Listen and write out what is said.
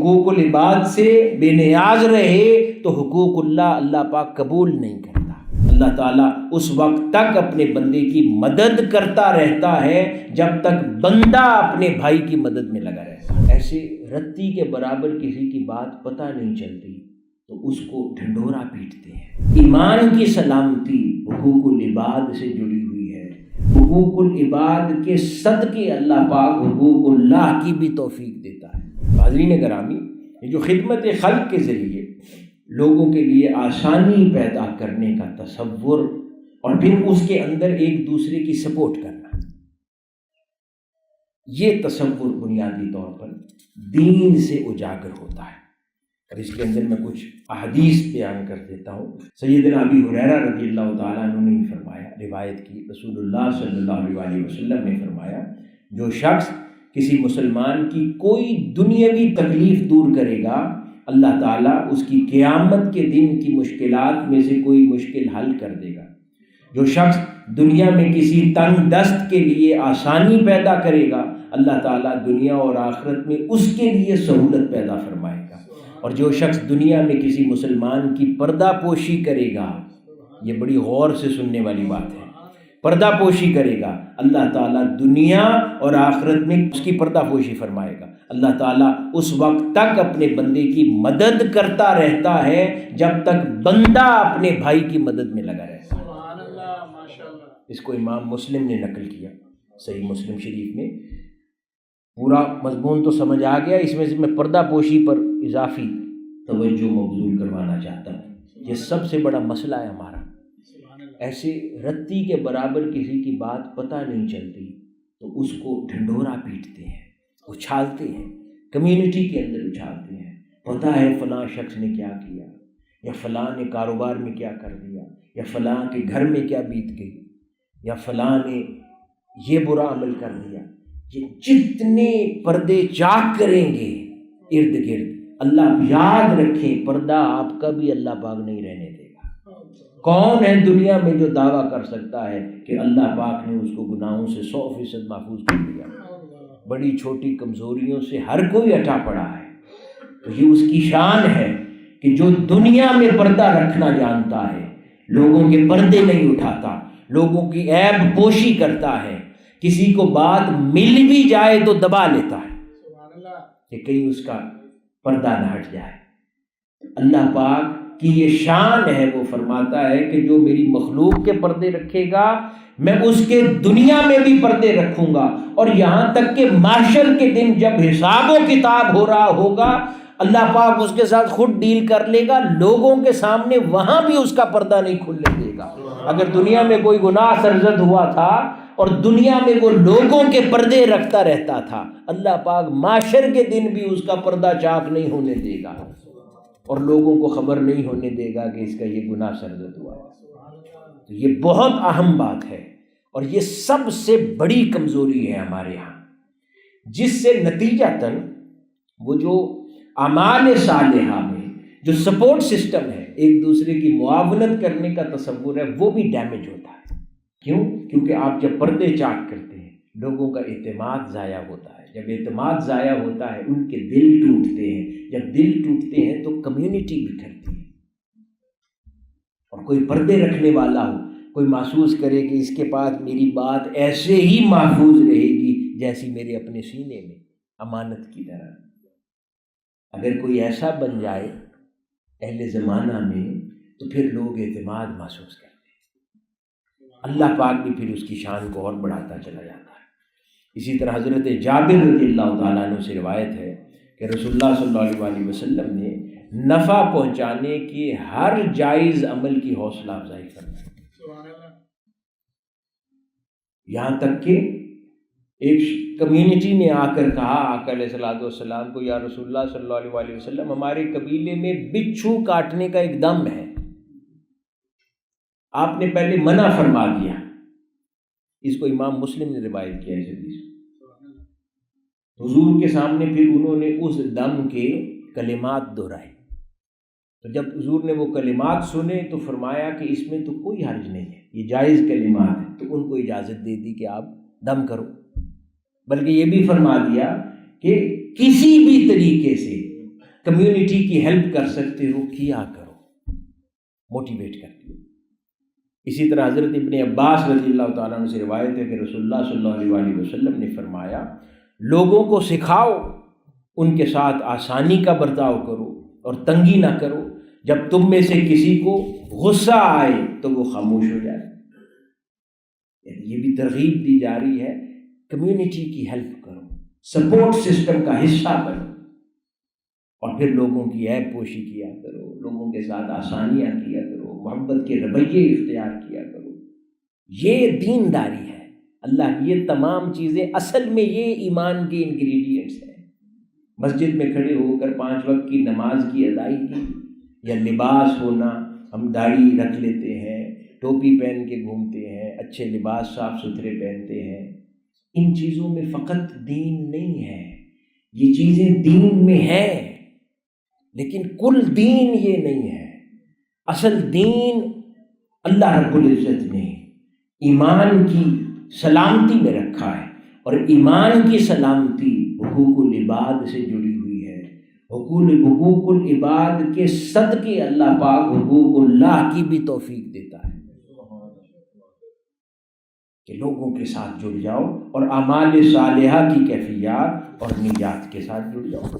حقوق العباد سے بے نیاز رہے تو حقوق اللہ پاک قبول نہیں کرتا۔ اللہ تعالیٰ اس وقت تک اپنے بندے کی مدد کرتا رہتا ہے جب تک بندہ اپنے بھائی کی مدد میں لگا رہتا ہے۔ ایسے رتی کے برابر کسی کی بات پتہ نہیں چلتی تو اس کو ڈھنڈورا پیٹتے ہیں۔ ایمان کی سلامتی حقوق العباد سے جڑی ہوئی ہے۔ حقوق العباد کے صدقے اللہ پاک حقوق اللہ کی بھی توفیق دیتا ہے۔ حاضرین گرامی، یہ جو خدمت خلق کے ذریعے لوگوں کے لیے آسانی پیدا کرنے کا تصور اور پھر اس کے اندر ایک دوسرے کی سپورٹ کرنا، یہ تصور بنیادی طور پر دین سے اجاگر ہوتا ہے۔ اور اس کے اندر میں کچھ احادیث بیان کر دیتا ہوں۔ سیدنا ابی ہریرہ رضی اللہ تعالیٰ عنہ نے فرمایا، روایت کی، رسول اللہ صلی اللہ علیہ وسلم نے فرمایا، جو شخص کسی مسلمان کی کوئی دنیاوی تکلیف دور کرے گا، اللہ تعالیٰ اس کی قیامت کے دن کی مشکلات میں سے کوئی مشکل حل کر دے گا۔ جو شخص دنیا میں کسی تنگ دست کے لیے آسانی پیدا کرے گا، اللہ تعالیٰ دنیا اور آخرت میں اس کے لیے سہولت پیدا فرمائے گا۔ اور جو شخص دنیا میں کسی مسلمان کی پردہ پوشی کرے گا، یہ بڑی غور سے سننے والی بات ہے، پردہ پوشی کرے گا، اللہ تعالیٰ دنیا اور آخرت میں اس کی پردہ پوشی فرمائے گا۔ اللہ تعالیٰ اس وقت تک اپنے بندے کی مدد کرتا رہتا ہے جب تک بندہ اپنے بھائی کی مدد میں لگا رہتا ہے۔ اس کو امام مسلم نے نقل کیا، صحیح مسلم شریف میں۔ پورا مضمون تو سمجھ آ گیا، اس میں سے میں پردہ پوشی پر اضافی توجہ مبذول کروانا چاہتا ہوں۔ یہ سب سے بڑا مسئلہ ہے ہمارا۔ ایسے رتی کے برابر کسی کی بات پتہ نہیں چلتی تو اس کو ڈھنڈورا پیٹتے ہیں، اچھالتے ہیں، کمیونٹی کے اندر اچھالتے ہیں۔ پتہ ہے فلاں شخص نے کیا کیا، یا فلاں نے کاروبار میں کیا کر دیا، یا فلاں کے گھر میں کیا بیت گئی، یا فلاں نے یہ برا عمل کر دیا۔ یہ جتنے پردے چاک کریں گے ارد گرد، اللہ یاد رکھیں پردہ آپ کا بھی اللہ پاک نہیں رہنے دے گا۔ کون ہے دنیا میں جو دعویٰ کر سکتا ہے کہ اللہ پاک نے اس کو گناہوں سے 100% محفوظ کر دیا؟ بڑی چھوٹی کمزوریوں سے ہر کوئی اٹا پڑا ہے۔ تو یہ اس کی شان ہے کہ جو دنیا میں پردہ رکھنا جانتا ہے، لوگوں کے پردے نہیں اٹھاتا، لوگوں کی عیب پوشی کرتا ہے، کسی کو بات مل بھی جائے تو دبا لیتا ہے کہ کہیں اس کا پردہ نہ ہٹ جائے۔ اللہ پاک کی یہ شان ہے، وہ فرماتا ہے کہ جو میری مخلوق کے پردے رکھے گا، میں اس کے دنیا میں بھی پردے رکھوں گا، اور یہاں تک کہ محشر کے دن جب حساب و کتاب ہو رہا ہوگا، اللہ پاک اس کے ساتھ خود ڈیل کر لے گا، لوگوں کے سامنے وہاں بھی اس کا پردہ نہیں کھلنے دے گا۔ اگر دنیا میں کوئی گناہ سرزد ہوا تھا اور دنیا میں وہ لوگوں کے پردے رکھتا رہتا تھا، اللہ پاک محشر کے دن بھی اس کا پردہ چاک نہیں ہونے دے گا، اور لوگوں کو خبر نہیں ہونے دے گا کہ اس کا یہ گناہ سرزد ہوا۔ تو یہ بہت اہم بات ہے، اور یہ سب سے بڑی کمزوری ہے ہمارے یہاں، جس سے نتیجتاً وہ جو اعمال صالحہ میں جو سپورٹ سسٹم ہے، ایک دوسرے کی معاونت کرنے کا تصور ہے، وہ بھی ڈیمیج ہوتا ہے۔ کیوں؟ کیونکہ آپ جب پردے چاک کرتے ہیں، لوگوں کا اعتماد ضائع ہوتا ہے۔ جب اعتماد ضائع ہوتا ہے، ان کے دل ٹوٹتے ہیں۔ جب دل ٹوٹتے ہیں تو کمیونٹی بکھرتی ہے۔ اور کوئی پردے رکھنے والا ہو، کوئی محسوس کرے کہ اس کے پاس میری بات ایسے ہی محفوظ رہے گی جیسی میرے اپنے سینے میں، امانت کی طرح۔ اگر کوئی ایسا بن جائے اہل زمانہ میں، تو پھر لوگ اعتماد محسوس کرتے ہیں، اللہ پاک بھی پھر اس کی شان کو اور بڑھاتا چلا جاتا ہے۔ اسی طرح حضرت جابر رضی اللہ تعالیٰ عنہ سے روایت ہے کہ رسول اللہ صلی اللہ علیہ وسلم نے نفع پہنچانے کے ہر جائز عمل کی حوصلہ افزائی فرمائی، یہاں تک کہ ایک کمیونٹی نے آ کر کہا آقا علیہ الصلوۃ والسلام کو، یا رسول اللہ صلی اللہ علیہ وسلم، ہمارے قبیلے میں بچھو کاٹنے کا ایک دم ہے، آپ نے پہلے منع فرما دیا۔ اس کو امام مسلم نے روایت کیا ہے حدیث۔ حضور کے سامنے پھر انہوں نے اس دم کے کلمات دہرائے، تو جب حضور نے وہ کلمات سنے تو فرمایا کہ اس میں تو کوئی حرج نہیں ہے، یہ جائز کلمات ہیں، تو ان کو اجازت دے دی کہ آپ دم کرو۔ بلکہ یہ بھی فرما دیا کہ کسی بھی طریقے سے کمیونٹی کی ہیلپ کر سکتے ہو کیا کرو، موٹیویٹ کرتی ہو۔ اسی طرح حضرت ابن عباس رضی اللہ تعالیٰ عنہ سے روایت ہے کہ رسول اللہ صلی اللہ علیہ وسلم نے فرمایا، لوگوں کو سکھاؤ، ان کے ساتھ آسانی کا برتاؤ کرو اور تنگی نہ کرو، جب تم میں سے کسی کو غصہ آئے تو وہ خاموش ہو جائے۔ یعنی یہ بھی ترغیب دی جا رہی ہے، کمیونٹی کی ہیلپ کرو، سپورٹ سسٹم کا حصہ بنو، اور پھر لوگوں کی عیب پوشی کیا کرو، لوگوں کے ساتھ آسانیاں کیا کرو، محبت کے رویے اختیار کیا کرو۔ یہ دینداری ہے۔ اللہ کی یہ تمام چیزیں اصل میں یہ ایمان کے انگریڈینٹس ہیں۔ مسجد میں کھڑے ہو کر 5 وقت کی نماز کی ادائیگی، یا لباس ہونا، ہم داڑھی رکھ لیتے ہیں، ٹوپی پہن کے گھومتے ہیں، اچھے لباس صاف ستھرے پہنتے ہیں، ان چیزوں میں فقط دین نہیں ہے، یہ چیزیں دین میں ہیں، لیکن کل دین یہ نہیں ہے۔ اصل دین اللہ رب العزت نے ایمان کی سلامتی میں رکھا ہے، اور ایمان کی سلامتی حقوق العباد سے جڑی ہوئی ہے۔ حقوق العباد کے صدقے اللہ پاک حقوق اللہ کی بھی توفیق دیتا ہے کہ لوگوں کے ساتھ جڑ جاؤ اور اعمال صالحہ کی کیفیات اور نیات کے ساتھ جڑ جاؤ۔